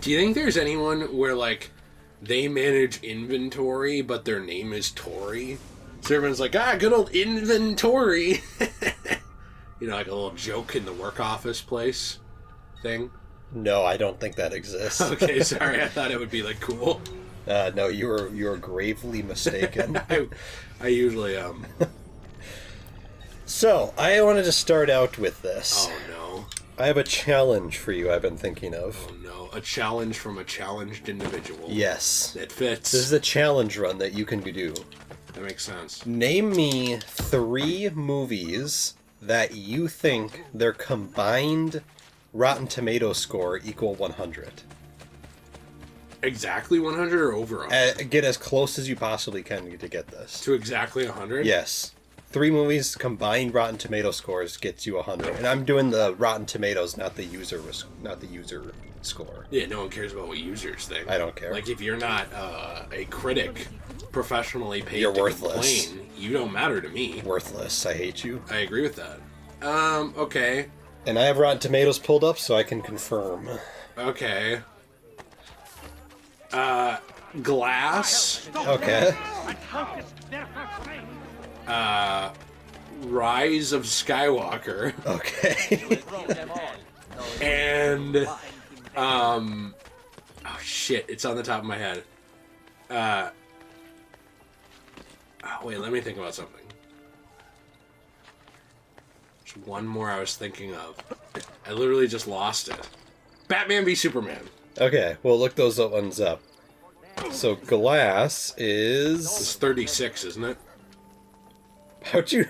Do you think there's anyone where, like, they manage inventory, but their name is Tori? So everyone's like, good old inventory. You know, like a little joke in the work office place thing? No, I don't think that exists. Okay, sorry. I thought it would be, like, cool. No, you were gravely mistaken. I usually am. So, I wanted to start out with this. Oh, no. I have a challenge for you I've been thinking of. Oh, no. A challenge from a challenged individual. Yes. It fits. This is a challenge run that you can do. That makes sense. Name me 3 movies that you think their combined Rotten Tomatoes score equal 100. Exactly 100 or over 100? Get as close as you possibly can to get this. To exactly 100? Yes. 3 movies combined Rotten Tomato scores gets you 100. And I'm doing the Rotten Tomatoes, not the user score. Yeah, no one cares about what users think. I don't care. Like, if you're not a critic professionally paid You're to worthless. complain, you don't matter to me. Worthless. I hate you. I agree with that. Okay. And I have Rotten Tomatoes pulled up so I can confirm. Okay. Glass. Okay. Rise of Skywalker. Okay. And, oh shit, it's on the top of my head. Wait, let me think about something. There's one more I was thinking of. I literally just lost it. Batman v Superman. Okay, well, look those ones up. So, Glass is... It's 36, isn't it? How did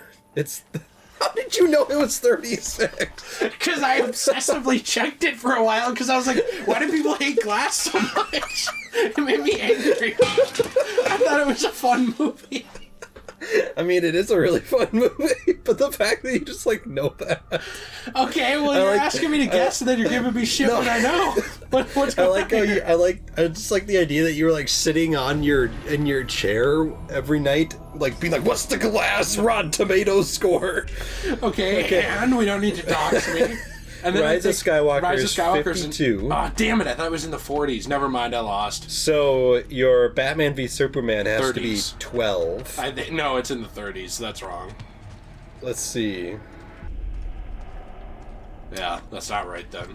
you know it was 36? Because I obsessively checked it for a while, because I was like, why do people hate Glass so much? It made me angry. I thought it was a fun movie. I mean, it is a really fun movie, but the fact that you just, like, know that... Okay, well, you're asking me to guess, and then you're giving me shit when I know. What's I going like on how here? I just like the idea that you were, like, sitting in your chair every night, like, being like, what's the Glass Rotten Tomatoes score? Okay, and we don't need to dox me. And then Rise of Skywalker is 52. 52. Oh, damn it, I thought it was in the 40s. Never mind, I lost. So, your Batman v Superman has 30s. to be 12. No, it's in the 30s. That's wrong. Let's see. Yeah, that's not right then.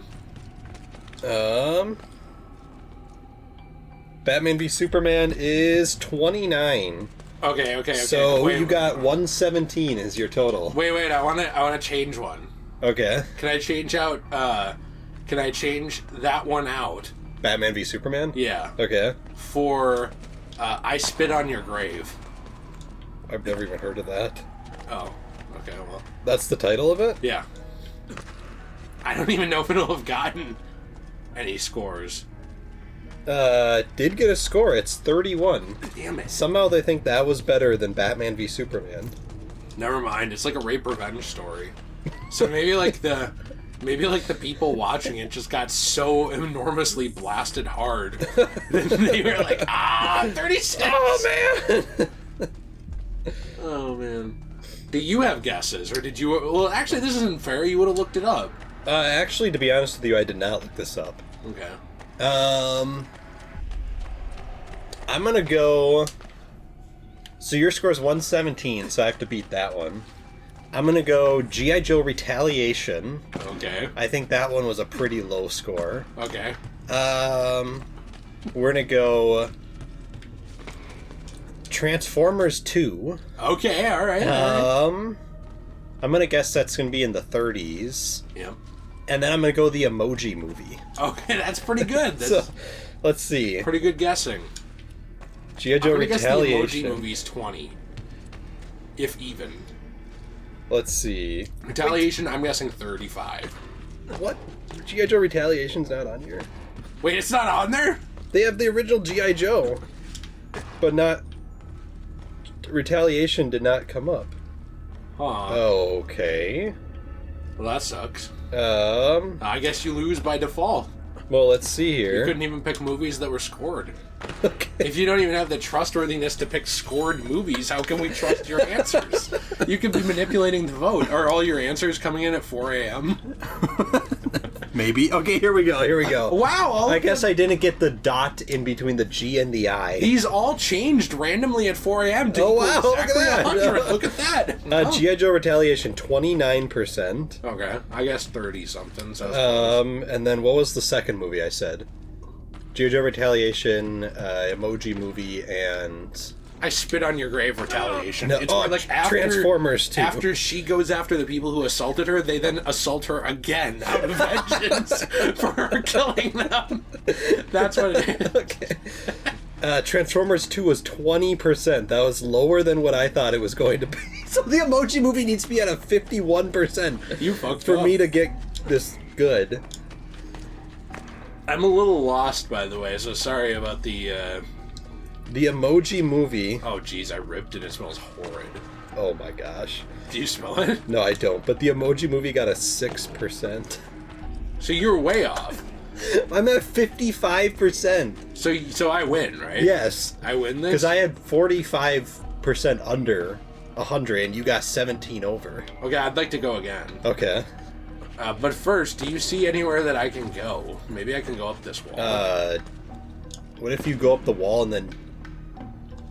Batman v Superman is 29. Okay. So, wait, you got 117 is your total. Wait, I wanna change one. Okay. Can I change that one out? Batman v Superman? Yeah. Okay. For I Spit on Your Grave. I've never even heard of that. Oh. Okay, well. That's the title of it? Yeah. I don't even know if it'll have gotten any scores. Did get a score. It's 31. Damn it. Somehow they think that was better than Batman v Superman. Never mind. It's like a rape revenge story. So maybe the people watching it just got so enormously blasted hard that they were like, 36. Oh, man! Oh, man. Do you have guesses, or did you... Well, actually, this isn't fair. You would have looked it up. Actually, to be honest with you, I did not look this up. Okay. I'm gonna go... So your score's 117, so I have to beat that one. I'm gonna go G.I. Joe Retaliation. Okay. I think that one was a pretty low score. Okay. We're gonna go... Transformers 2. Okay, alright. I'm gonna guess that's gonna be in the 30s. Yep. And then I'm gonna go the Emoji Movie. Okay, that's pretty good. That's So, let's see. pretty good guessing. G.I. Joe I'm gonna Retaliation. guess the Emoji Movie's 20. If even. Let's see. Retaliation, I'm guessing 35. What? G.I. Joe Retaliation's not on here. Wait, it's not on there? They have the original G.I. Joe, but not... Retaliation did not come up. Huh. Okay. Well, that sucks. Well, I guess you lose by default. let's see You here. couldn't even pick movies that were scored. Okay. If you don't even have the trustworthiness to pick scored movies, how can we trust your answers? You could be manipulating the vote. Are all your answers coming in at 4 a.m.? Maybe. Okay, here we go. Wow! I guess I didn't get the dot in between the G and the I. These all changed randomly at 4 a.m. to Oh, wow, exactly look at that. 100. Look at that. Oh. G.I. Joe Retaliation, 29%. Okay, I guess 30-something. So And then what was the second movie I said? G.I. Joe Retaliation, Emoji Movie, and... I spit on your grave, Retaliation. No, It's where, like, Transformers 2. After she goes after the people who assaulted her, they then assault her again out of vengeance for her killing them. That's what it is. Okay. Transformers 2 was 20%. That was lower than what I thought it was going to be. So the Emoji Movie needs to be at a 51%. You fucked for up. me to get this good. I'm a little lost, by the way, so sorry about the... The Emoji Movie... Oh, geez, I ripped it. It smells horrid. Oh my gosh. Do you smell it? No, I don't. But the Emoji Movie got a 6%. So you're way off. I'm at 55%. So I win, right? Yes. I win this? Because I had 45% under 100, and you got 17 over. Okay, I'd like to go again. Okay. But first, do you see anywhere that I can go? Maybe I can go up this wall. What if you go up the wall and then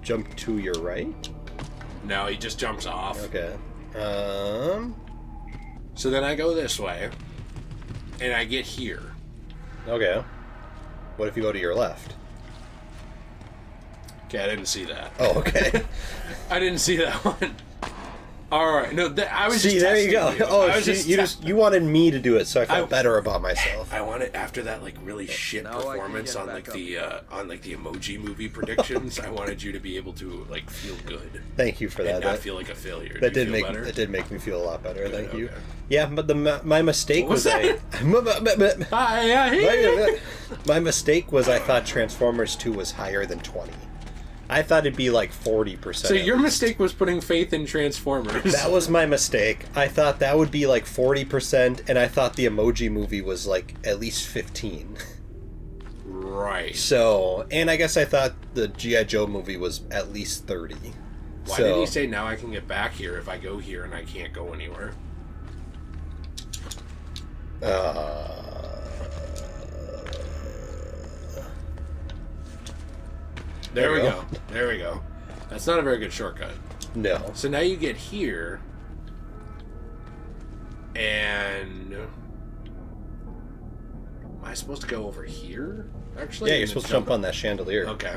jump to your right? No, he just jumps off. Okay. So then I go this way, and I get here. Okay. What if you go to your left? Okay, I didn't see that. Oh, okay. I didn't see that one. All right, no, I was See, just there you go. testing Oh, I was you wanted me to do it, so I felt better about myself. I wanted after that like really shit performance on like the Emoji Movie predictions. I wanted you to be able to like feel good. Thank you for and that. not feel like a failure. That did did feel better? It did make me feel a lot better. Good, Thank you. okay. Yeah, but my mistake What was that? My mistake was I thought Transformers 2 was higher than 20. I thought it'd be like 40%. So your mistake was putting faith in Transformers. That was my mistake. I thought that would be like 40%, and I thought the Emoji Movie was like at least 15. Right. So, and I guess I thought the G.I. Joe movie was at least 30. Why did he say now I can get back here if I go here and I can't go anywhere? There we go. There we go. That's not a very good shortcut. No. So now you get here, and am I supposed to go over here? Actually, Yeah, you're supposed to jump on that chandelier. Okay.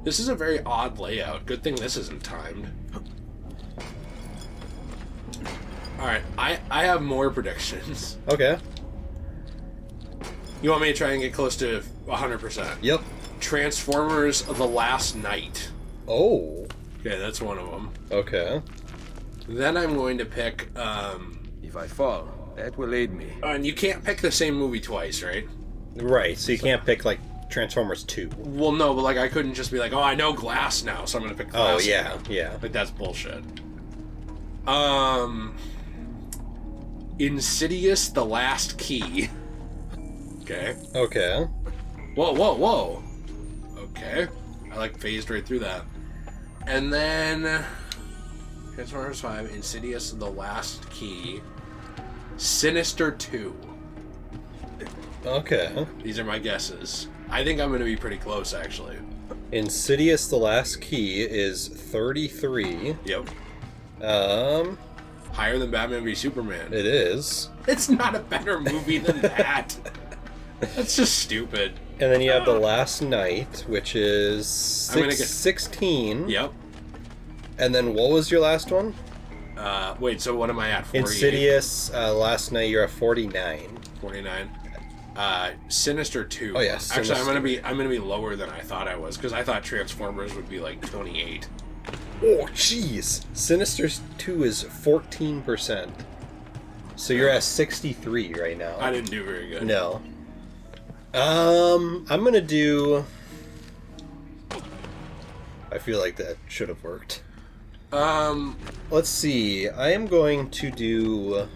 This is a very odd layout. Good thing this isn't timed. Alright, I have more predictions. Okay. You want me to try and get close to 100%? Yep. Transformers The Last Night. Oh. Okay, that's one of them. Okay. Then I'm going to pick, If I fall, that will aid me. and you can't pick the same movie twice, right? Right, so you can't pick, like, Transformers 2. Well, no, but, like, I couldn't just be like, oh, I know Glass now, so I'm going to pick Oh, Glass. yeah, now. yeah. Like, that's bullshit. Insidious The Last Key. Okay. Okay. Whoa, whoa, whoa. Okay. I, like, phased right through that. And then... Transformers 5, Insidious The Last Key. Sinister 2. Okay. These are my guesses. I think I'm going to be pretty close, actually. Insidious The Last Key is 33. Yep. It Higher than Batman v Superman. is. It's not a better movie than that. That's just stupid. And then you have The Last Night, which is I'm gonna get- 16. Yep. And then what was your last one? Wait, so what am I at? 48? Insidious, Last Night, you're at 49. 49. Sinister 2. Oh, yeah, Actually, Sinister. I'm gonna be lower than I thought I was, because I thought Transformers would be like 28. Oh, jeez. Sinister 2 is 14%. So you're at 63 right now. I didn't do very good. No. I'm gonna do... I feel like that should have worked. Let's see. I am going to do...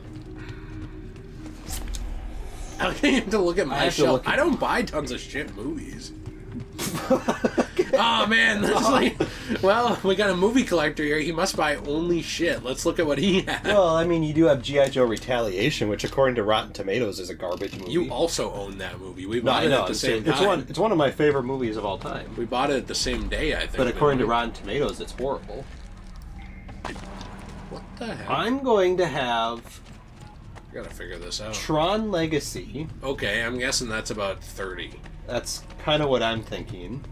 I have to look at my have to shelf. look at- I don't buy tons of shit movies. Oh man, this is like, well, we got a movie collector here. He must buy only shit. Let's look at what he has. Well, I mean, you do have G.I. Joe Retaliation, which according to Rotten Tomatoes is a garbage movie. You also own that movie. We No, bought I it know. at the same time. It's one of my favorite movies of all time. We bought it the same day, I think. But according to Rotten Tomatoes, it's horrible. What the heck? I'm going to have I gotta figure this out. Tron Legacy. Okay, I'm guessing that's about 30. That's kind of what I'm thinking.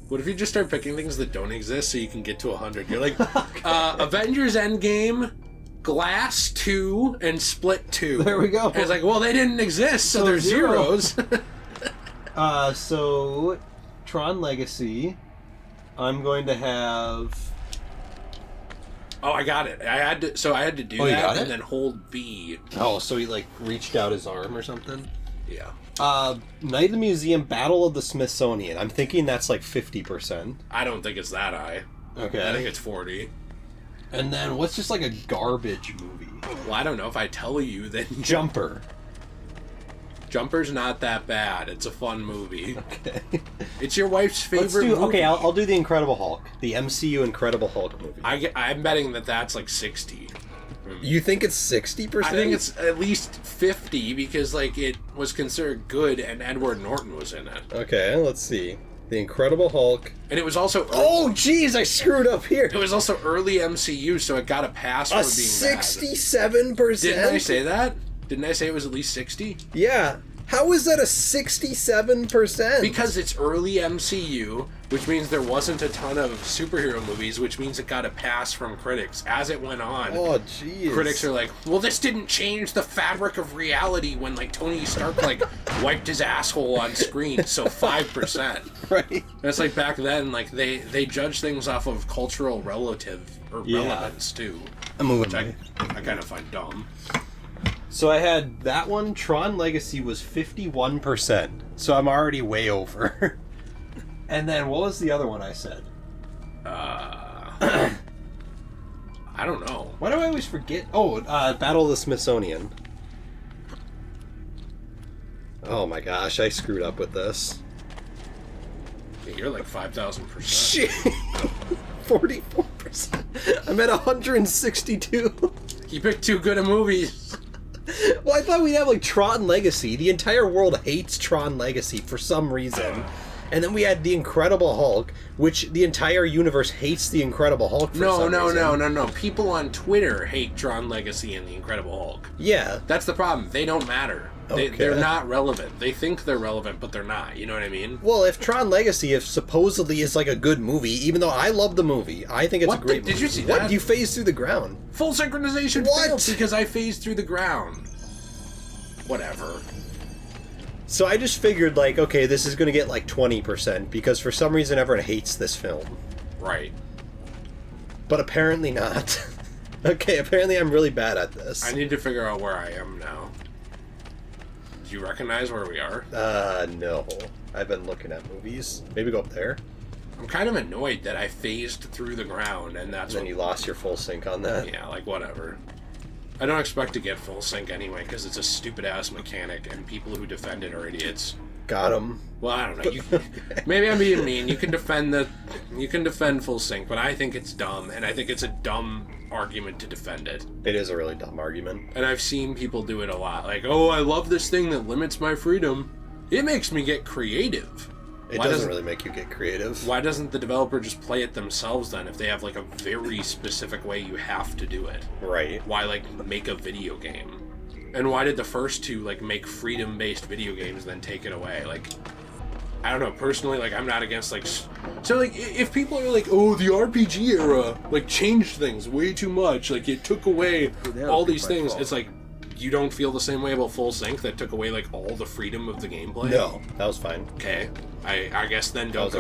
What if you just start picking things that don't exist so you can get to 100? You're like, Avengers Endgame, Glass 2, and Split 2. There we go. And it's like, well, they didn't exist, so they're zero. zeros. So Tron Legacy. I'm going to have. Oh, I got it. I had to do Oh, you that got and it? then hold B. Oh, so he like reached out his arm or something. Yeah. Night of the Museum, Battle of the Smithsonian. I'm thinking that's like 50%. I don't think it's that high. Okay. I think it's 40. And then what's just like a garbage movie? Well, I don't know. If I tell you, then Jumper. Jumper's not that bad. It's a fun movie. Okay. It's your wife's favorite Let's do. movie. Okay, I'll do the Incredible Hulk, the MCU Incredible Hulk movie. I'm betting that's like 60. You think it's 60%? I think it's at least 50 because like it was considered good and Edward Norton was in it. Okay, let's see. The Incredible Hulk. And it was also Oh, jeez, I screwed up here. it was also early MCU, so it got a pass for A being 67%. bad. Didn't I say that? Didn't I say it was at least 60? Yeah. How is that a 67%? Because it's early MCU, which means there wasn't a ton of superhero movies, which means it got a pass from critics. As it went on, Oh, jeez. critics are like, well, this didn't change the fabric of reality when, like, Tony Stark, like, wiped his asshole on screen, so 5%. Right. And it's like back then, like, they judge things off of cultural relevance, too. I'm moving Which I kind of find dumb. So I had that one. Tron Legacy was 51%. So I'm already way over. And then what was the other one I said? I don't know. Why do I always forget? Oh, Battle of the Smithsonian. Oh my gosh, I screwed up with this. Yeah, you're like 5,000%. Shit. 44%. I'm at 162. You picked too good of movies. Well, I thought we'd have like Tron Legacy. The entire world hates Tron Legacy for some reason. And then we had The Incredible Hulk, which the entire universe hates The Incredible Hulk for some reason. No. People on Twitter hate Tron Legacy and The Incredible Hulk. Yeah. That's the problem. They don't matter. Okay. They're not relevant. They think they're relevant, but they're not. You know what I mean? Well, if Tron Legacy, if supposedly is like a good movie, even though I love the movie, I think it's a great movie. Did you see What? that? You phased through the ground. Full synchronization What? failed because I phased through the ground. Whatever. So I just figured, like, okay, this is going to get like 20%, because for some reason everyone hates this film. Right. But apparently not. Okay, apparently I'm really bad at this. I need to figure out where I am now. Do you recognize where we are? No. I've been looking at movies. Maybe go up there. I'm kind of annoyed that I phased through the ground, and that's And then what... you lost your full sync on that. Yeah, like, whatever. I don't expect to get full sync anyway, because it's a stupid-ass mechanic, and people who defend it are idiots. Got him. Well, I don't know. Maybe I'm being mean. You can defend full sync, but I think it's dumb, and I think it's a dumb argument to defend it. It is a really dumb argument. And I've seen people do it a lot. Like, oh, I love this thing that limits my freedom. It makes me get creative. It doesn't really make you get creative. Why doesn't the developer just play it themselves then if they have, like, a very specific way you have to do it? Right. Why, like, make a video game? And why did the first two, like, make freedom-based video games and then take it away? Like, I don't know, personally, like, I'm not against, like... So, like, if people are like, oh, the RPG era, like, changed things way too much, like, it took away all these things, it's like, you don't feel the same way about full sync that took away, like, all the freedom of the gameplay? No, that was fine. Okay. I guess then don't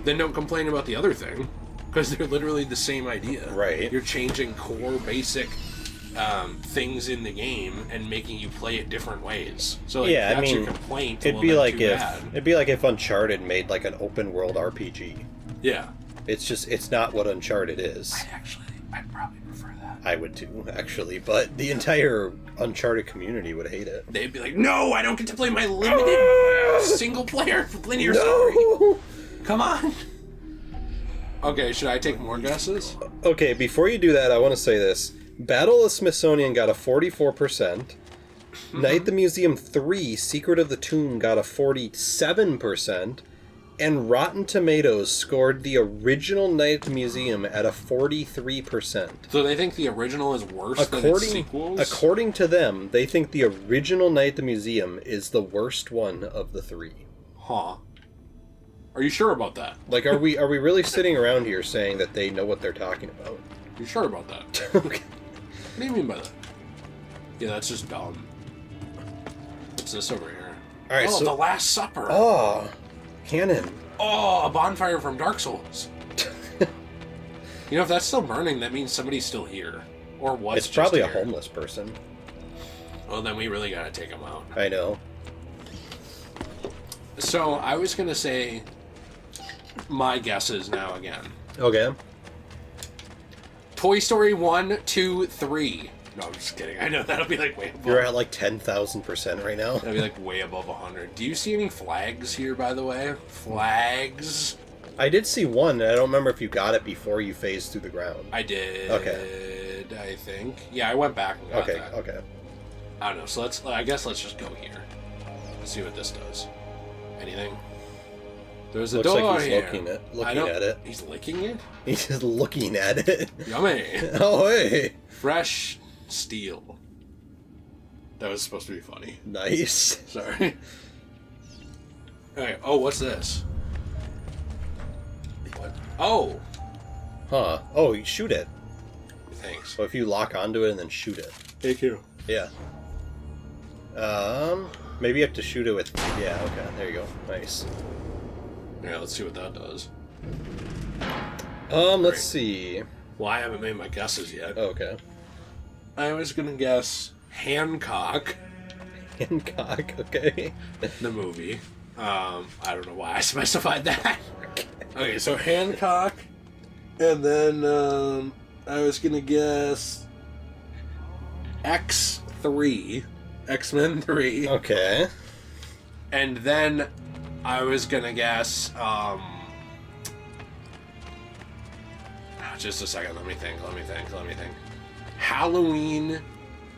Then don't complain about the other thing, because they're literally the same idea. Right. You're changing core basic things in the game and making you play it different ways. So like, Yeah, I that's mean, your complaint. It'd Well, be then like too if bad. it'd be like if Uncharted made like an open world RPG. Yeah. It's not what Uncharted is. I'd probably prefer that. I would too, actually, but the entire Uncharted community would hate it. They'd be like, no, I don't get to play my limited single player linear story. Come on. Okay, should I take more guesses? Okay, before you do that, I want to say this. Battle of Smithsonian got a 44%. Night at the Museum 3, Secret of the Tomb got a 47%. And Rotten Tomatoes scored the original Night at the Museum at a 43%. So they think the original is worse than its sequels? According to them, they think the original Night at the Museum is the worst one of the three. Huh. Are you sure about that? Like, are we really sitting around here saying that they know what they're talking about? You sure about that? Okay. What do you mean by that? Yeah, that's just dumb. What's this over here? All right, The Last Supper. Oh, canon. Oh, a bonfire from Dark Souls. You know, if that's still burning, that means somebody's still here. Or was It's probably here. a homeless person. Well, then we really gotta take them out. I know. So, I was gonna say my guesses now again. Okay. Toy Story 1, 2, 3. No, I'm just kidding. I know that'll be like way above. You're at like 10,000% right now. That'll be like way above 100. Do you see any flags here, by the way? Flags? I did see one, and I don't remember if you got it before you phased through the ground. I did. Okay. I think. Yeah, I went back and got Okay, that. okay. I don't know. So I guess let's just go here. Let's see what this does. Anything? There's a Looks door like he's here. looking at it. He's licking it? He's just looking at it. Yummy. Oh, hey. Fresh steel. That was supposed to be funny. Nice. Sorry. Okay. Oh, what's this? What? Oh. Huh. Oh, you shoot it. Thanks. So if you lock onto it and then shoot it. Thank you. Yeah. Maybe you have to shoot it with... Yeah, okay. There you go. Nice. Yeah, let's see what that does. Let's see. Well, I haven't made my guesses yet. Okay. I was gonna guess Hancock, Hancock, okay. the movie. I don't know why I specified that. Okay, so Hancock, and then I was gonna guess X3, X-Men 3. Okay. And then I was gonna guess, just a second, let me think. Halloween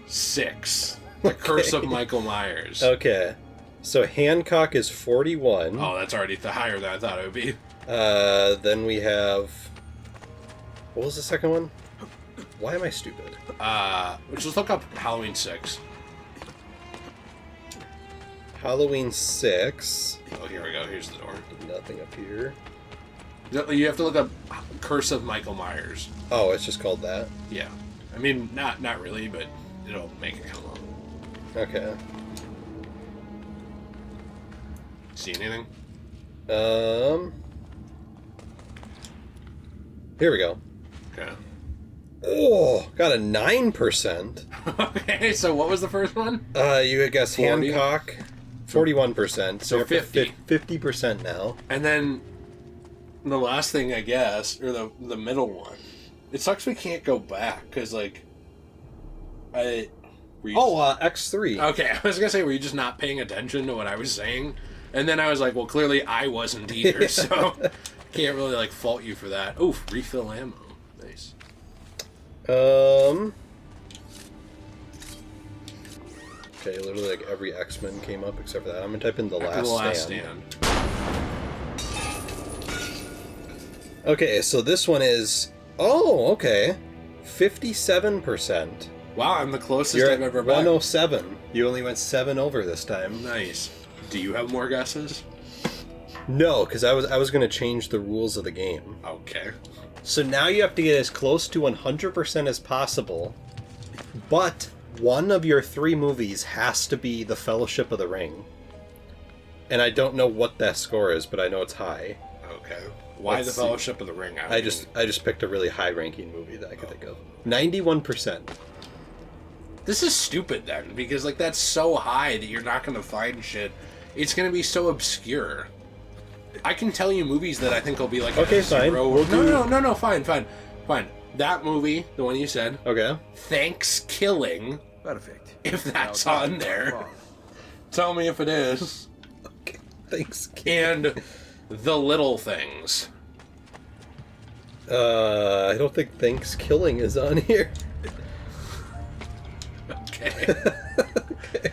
6, The Curse of Michael Myers. Okay. So Hancock is 41. Oh, that's already higher than I thought it would be. Then we have... What was the second one? Why am I stupid? Just look up Halloween 6. Halloween 6. Oh, here we go. Here's the door. Nothing up here. You have to look up Curse of Michael Myers. Oh, it's just called that? Yeah. I mean, not really, but it'll make it come up. Okay. See anything? Here we go. Okay. Oh, got a 9%. Okay, so what was the first one? You guess 40? Hancock, 41%. So you're up to 50. 50% now. And then the last thing, I guess, or the middle one. It sucks we can't go back, because, like, X3. Okay, I was going to say, were you just not paying attention to what I was saying? And then I was like, well, clearly I wasn't either, so can't really, like, fault you for that. Oof, refill ammo. Nice. Okay, literally, like, every X-Men came up except for that. I'm going to type in The Last Stand. Okay, so this one is... Oh, okay. 57%. Wow, I'm the closest You're I've at ever been. 107. You only went 7 over this time. Nice. Do you have more guesses? No, because I was going to change the rules of the game. Okay. So now you have to get as close to 100% as possible, but one of your 3 movies has to be The Fellowship of the Ring. And I don't know what that score is, but I know it's high. Okay. Why Let's the see. Fellowship of the Ring? I just picked a really high-ranking movie that I could think of. 91%. This is stupid then, because like that's so high that you're not going to find shit. It's going to be so obscure. I can tell you movies that I think will be like Okay, a fine. zero. We'll do- No, fine. That movie, the one you said, Okay. Perfect. if that's on there. Tell me if it is. Thanksgiving. And The Little Things. I don't think Thanksgiving is on here. Okay.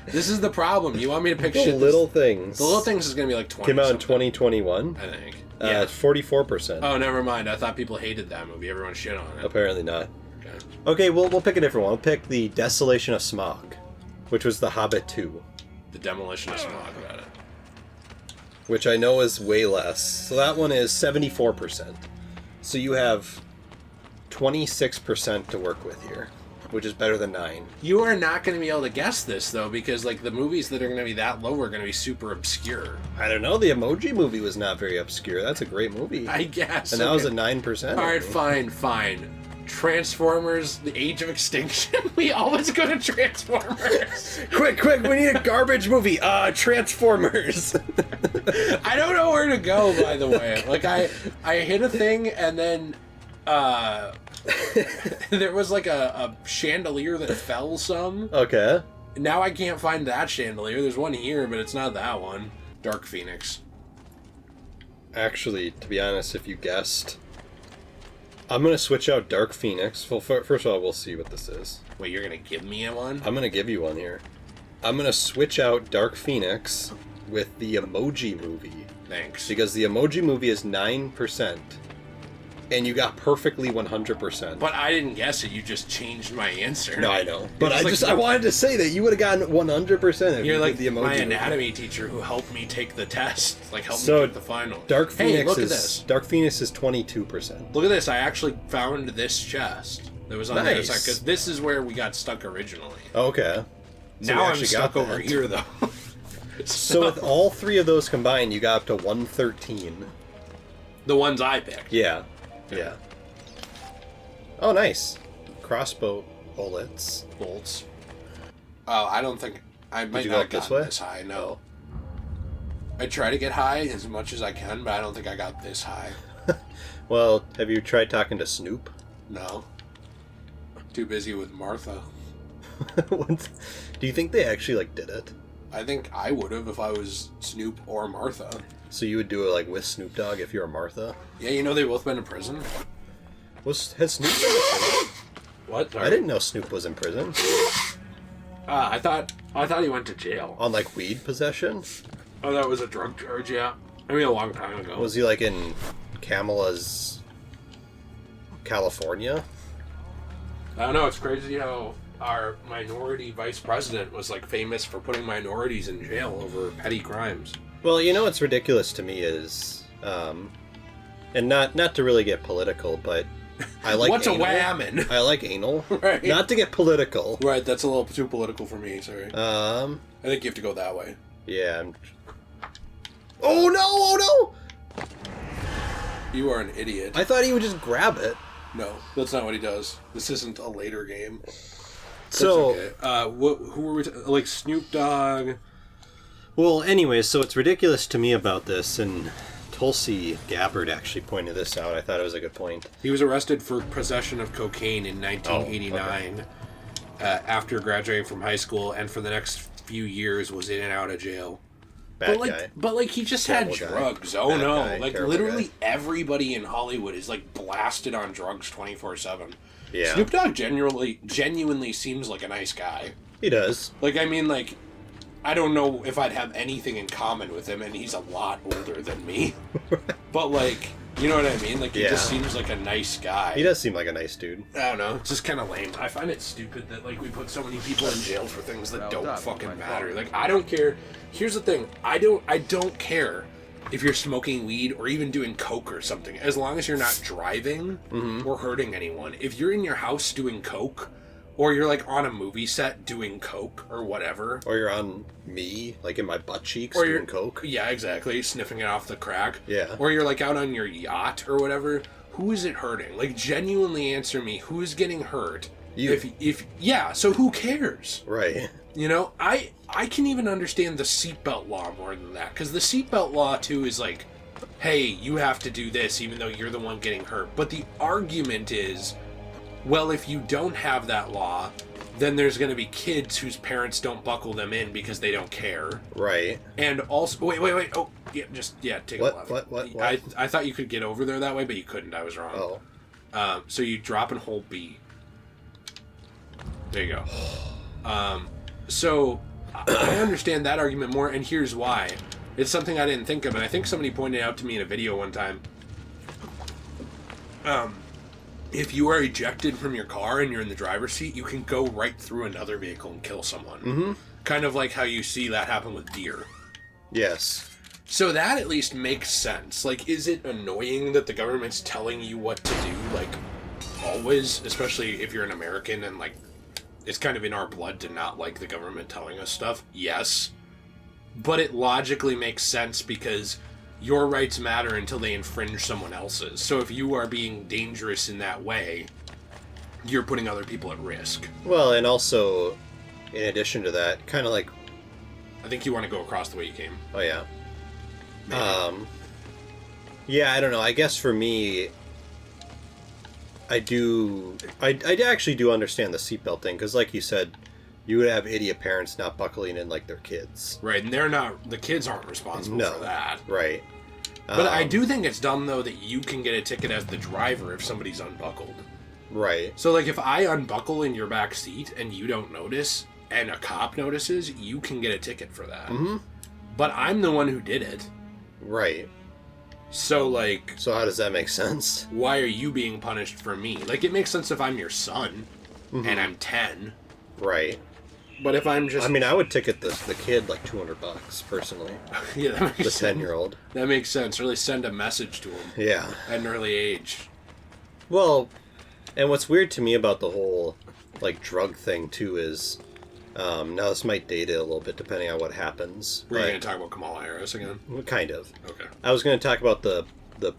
This is the problem. You want me to pick The shit. Little Things. The Little Things is going to be like 20. Came out in something, 2021. I think. Yeah, 44%. Oh, never mind. I thought people hated that movie. Everyone shit on it. Apparently not. Okay. Okay, we'll pick a different one. We'll pick The Desolation of Smog, which was The Hobbit 2. The Demolition of Smog about it. Which I know is way less. So that one is 74%. So you have 26% to work with here, which is better than 9. You are not going to be able to guess this, though, because like the movies that are going to be that low are going to be super obscure. I don't know. The Emoji Movie was not very obscure. That's a great movie. I guess. And that was a 9%. All right, fine. Transformers: The Age of Extinction. We always go to Transformers. Quick, we need a garbage movie. Transformers. I don't know where to go, by the way. Like, I hit a thing, and then there was like a chandelier that fell some. Okay. Now I can't find that chandelier. There's one here, but it's not that one. Dark Phoenix. Actually, to be honest, if you guessed, I'm going to switch out Dark Phoenix. Well, first of all, we'll see what this is. Wait, you're going to give me one? I'm going to give you one here. I'm going to switch out Dark Phoenix with the Emoji Movie. Thanks. Because the Emoji Movie is 9%. And you got perfectly 100%. But I didn't guess it. You just changed my answer. No, I know. But It's I wanted to say that you would have gotten 100% if You're you like did the Emoji my Movie. anatomy teacher who helped me take the test. Like, helped So, me take the final. Dark Phoenix hey, look is at this. Dark Phoenix is 22%. Look at this. I actually found this chest that was on the other Nice. side, because this is where we got stuck originally. Okay. So Now we I'm actually stuck got over that. here, though. So with all three of those combined, you got up to 113. The ones I picked. Yeah. Yeah. Oh, nice. Crossbow bullets. Bolts. Oh, I don't think... I might you not go have up this gotten way? this high, no. I try to get high as much as I can, but I don't think I got this high. Well, have you tried talking to Snoop? No. Too busy with Martha. Do you think they actually, like, did it? I think I would have if I was Snoop or Martha. So you would do it, like, with Snoop Dogg if you're Martha? Yeah, you know they've both been in prison? Has Snoop been in prison? What? I didn't know Snoop was in prison. I thought he went to jail. On, like, weed possession? Oh, that was a drug charge, yeah. I mean, a long time ago. Was he, like, in Kamala's California? I don't know, it's crazy how our minority vice president was, like, famous for putting minorities in jail over petty crimes. Well, you know what's ridiculous to me is, and not to really get political, but I like What's anal. a whammon? I like anal. Right. Not to get political. Right, that's a little too political for me, sorry. I Um, think you have to go that way. yeah. Oh no! Oh no! You are an idiot. I thought he would just grab it. No, that's not what he does. This isn't a later game. So, That's okay. Who were we like Snoop Dogg? well, anyways, so what's ridiculous to me about this, and Tulsi Gabbard actually pointed this out. I thought it was a good point. He was arrested for possession of cocaine in 1989 after graduating from high school, and for the next few years was in and out of jail. Bad but guy. But he just Terrible had guy. drugs. Oh Bad no! guy, Like terrible literally guy. everybody in Hollywood is like blasted on drugs 24/7. Yeah. Snoop Dogg genuinely seems like a nice guy. He does. Like, I mean, like, I don't know if I'd have anything in common with him, and he's a lot older than me. But, like, you know what I mean? Like, he just seems like a nice guy. He does seem like a nice dude. I don't know. It's just kind of lame. I find it stupid that, like, we put so many people in jail for things that don't fucking matter. Like, I don't care. Here's the thing. I don't care if you're smoking weed or even doing coke or something, as long as you're not driving or hurting anyone. If you're in your house doing coke, or you're like on a movie set doing coke or whatever, Or you're on me, like in my butt cheeks, or doing you're coke. yeah, exactly, sniffing it off the crack, Yeah. or you're like out on your yacht or whatever, who is it hurting? Like, genuinely answer me, who's getting hurt? You. If yeah, so who cares? Right. You know, I can even understand the seatbelt law more than that, because the seatbelt law too is like, hey, you have to do this even though you're the one getting hurt. But the argument is, well, if you don't have that law, then there's going to be kids whose parents don't buckle them in because they don't care. Right. And also, wait. Oh, take a left. What? I thought you could get over there that way, but you couldn't. I was wrong. Oh. So you drop and hold B. There you go. So I understand that argument more, and here's why. It's something I didn't think of, and I think somebody pointed out to me in a video one time. If you are ejected from your car and you're in the driver's seat, you can go right through another vehicle and kill someone. Mm-hmm. Kind of like how you see that happen with deer. Yes. So that at least makes sense. Like, is it annoying that the government's telling you what to do, like, always? Especially if you're an American and, like, it's kind of in our blood to not like the government telling us stuff. Yes. But it logically makes sense because your rights matter until they infringe someone else's. So if you are being dangerous in that way, you're putting other people at risk. Well, and also, in addition to that, kind of like... I think you want to go across the way you came. Oh, yeah. Maybe. Yeah, I don't know. I guess for me, I actually do understand the seatbelt thing, because like you said, you would have idiot parents not buckling in like their kids. Right, and the kids aren't responsible for that. Right. But I do think it's dumb, though, that you can get a ticket as the driver if somebody's unbuckled. Right. So, like, if I unbuckle in your back seat and you don't notice, and a cop notices, you can get a ticket for that. Mm-hmm. But I'm the one who did it. Right. So, like... So how does that make sense? Why are you being punished for me? Like, it makes sense if I'm your son, and I'm 10. Right. But if I'm just... I mean, I would ticket the kid like $200, personally. Yeah, that makes sense. The 10-year-old. That makes sense. Really send a message to him. Yeah. At an early age. Well, and what's weird to me about the whole, like, drug thing, too, is... now, this might date it a little bit, depending on what happens. We're going to talk about Kamala Harris again? Kind of. Okay. I was going to talk about the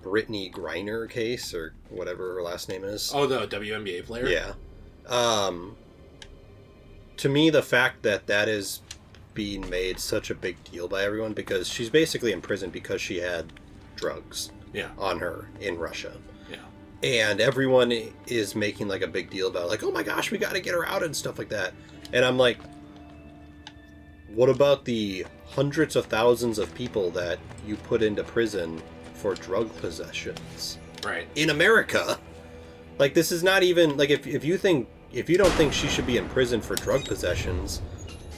Brittany Griner case, or whatever her last name is. Oh, the WNBA player? Yeah. To me, the fact that is being made such a big deal by everyone, because she's basically in prison because she had drugs on her in Russia. Yeah. And everyone is making like a big deal about, like, oh my gosh, we got to get her out and stuff like that. And I'm like, what about the hundreds of thousands of people that you put into prison for drug possessions? Right. In America. Like, this is not even, like, if you don't think she should be in prison for drug possessions,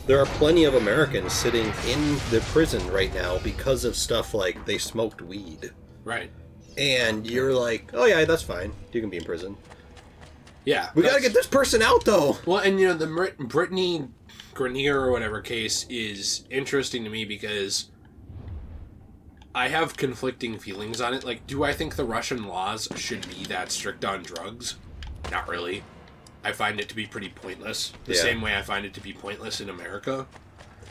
there are plenty of Americans sitting in the prison right now because of stuff like they smoked weed. Right. And you're like, oh yeah, that's fine. You can be in prison. Yeah. We gotta get this person out, though! Well, and, you know, the Brittany Griner or whatever case is interesting to me because I have conflicting feelings on it. Like, do I think the Russian laws should be that strict on drugs? Not really. I find it to be pretty pointless. The same way I find it to be pointless in America.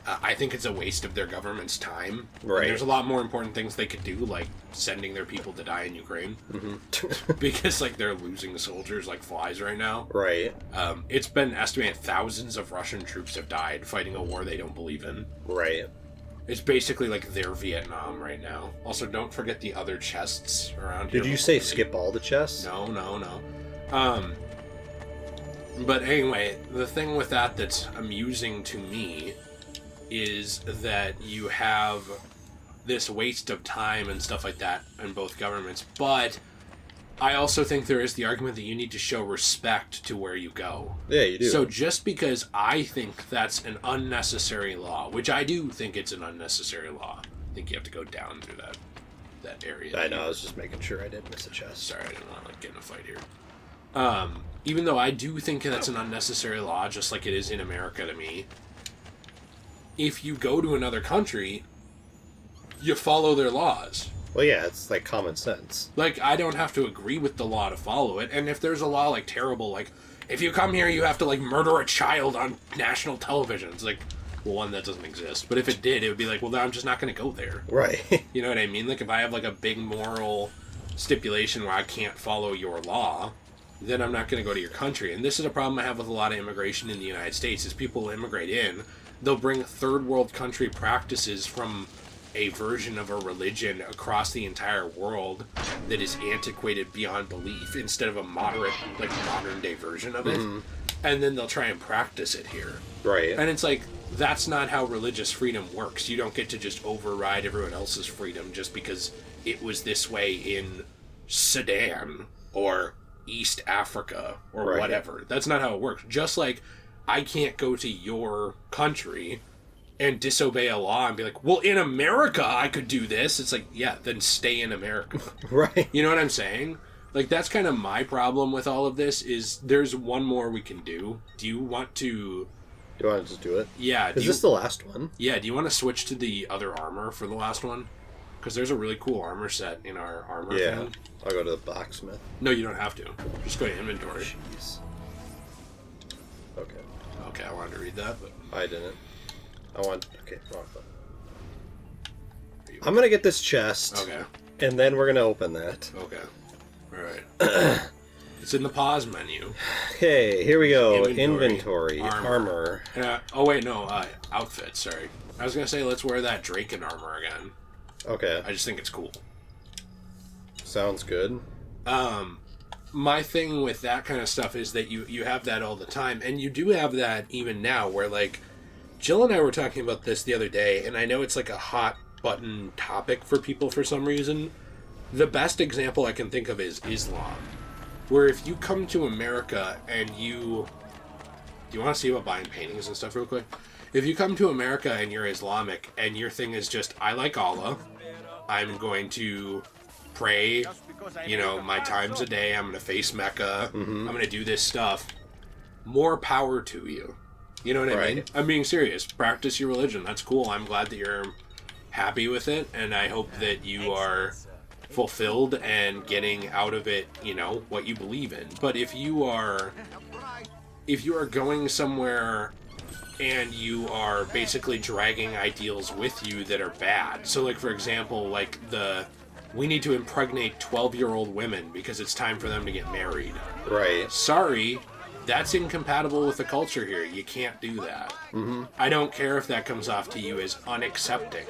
I think it's a waste of their government's time. Right. And there's a lot more important things they could do, like sending their people to die in Ukraine. Mm-hmm. Because, like, they're losing soldiers like flies right now. Right. It's been estimated thousands of Russian troops have died fighting a war they don't believe in. Right. It's basically like their Vietnam right now. Also, don't forget the other chests around here. Did you say skip all the chests? No. But anyway, the thing with that's amusing to me is that you have this waste of time and stuff like that in both governments. But I also think there is the argument that you need to show respect to where you go. Yeah, you do. So just because I think that's an unnecessary law, which I do think it's an unnecessary law, I think you have to go down through that area. I know, I was just making sure I didn't miss a chest. Sorry, I didn't want to get in a fight here. Even though I do think that's an unnecessary law, just like it is in America to me, if you go to another country, you follow their laws. Well, yeah, it's like common sense. Like, I don't have to agree with the law to follow it, and if there's a law, like, terrible, like, if you come here, you have to, like, murder a child on national television. It's like, well, one, that doesn't exist. But if it did, it would be like, well, then I'm just not going to go there. Right. You know what I mean? Like, if I have, like, a big moral stipulation where I can't follow your law, then I'm not going to go to your country. And this is a problem I have with a lot of immigration in the United States, is people immigrate in, they'll bring third world country practices from a version of a religion across the entire world that is antiquated beyond belief instead of a moderate, like, modern day version of it. Mm-hmm. And then they'll try and practice it here. Right. And it's like, that's not how religious freedom works. You don't get to just override everyone else's freedom just because it was this way in Sudan or East Africa or whatever. That's not how it works. Just like I can't go to your country and disobey a law and be like, well, in America I could do this. It's like, yeah, then stay in America. Right. You know what I'm saying? Like, that's kind of my problem with all of this is there's one more we can do. Do you want to... Do you want to just do it? Yeah. Is this the last one? Yeah, do you want to switch to the other armor for the last one? Because there's a really cool armor set in our armor thing. I'll go to the blacksmith. No, you don't have to. Just go to inventory. Jeez. Okay. Okay, I wanted to read that, but... I didn't. Okay, wrong button. I'm going to get this chest. Okay. And then we're going to open that. Okay. Alright. It's in the pause menu. Okay, here we go. Inventory. Armor. Oh, wait, no. Outfit, sorry. I was going to say, let's wear that Draken armor again. Okay. I just think it's cool. Sounds good. My thing with that kind of stuff is that you have that all the time, and you do have that even now, where, like, Jill and I were talking about this the other day, and I know it's like a hot button topic for people for some reason. The best example I can think of is Islam, where if you come to America and you... Do you want to see about buying paintings and stuff real quick? If you come to America and you're Islamic, and your thing is just, I like Allah, I'm going to pray, you know, my times a day, I'm going to face Mecca, I'm going to do this stuff, more power to you. You know what I mean? I'm being serious. Practice your religion. That's cool. I'm glad that you're happy with it, and I hope that you are fulfilled and getting out of it, you know, what you believe in. But if you are going somewhere and you are basically dragging ideals with you that are bad. So, like, for example, like we need to impregnate 12-year-old women because it's time for them to get married. Right. Sorry, that's incompatible with the culture here. You can't do that. I don't care if that comes off to you as unaccepting.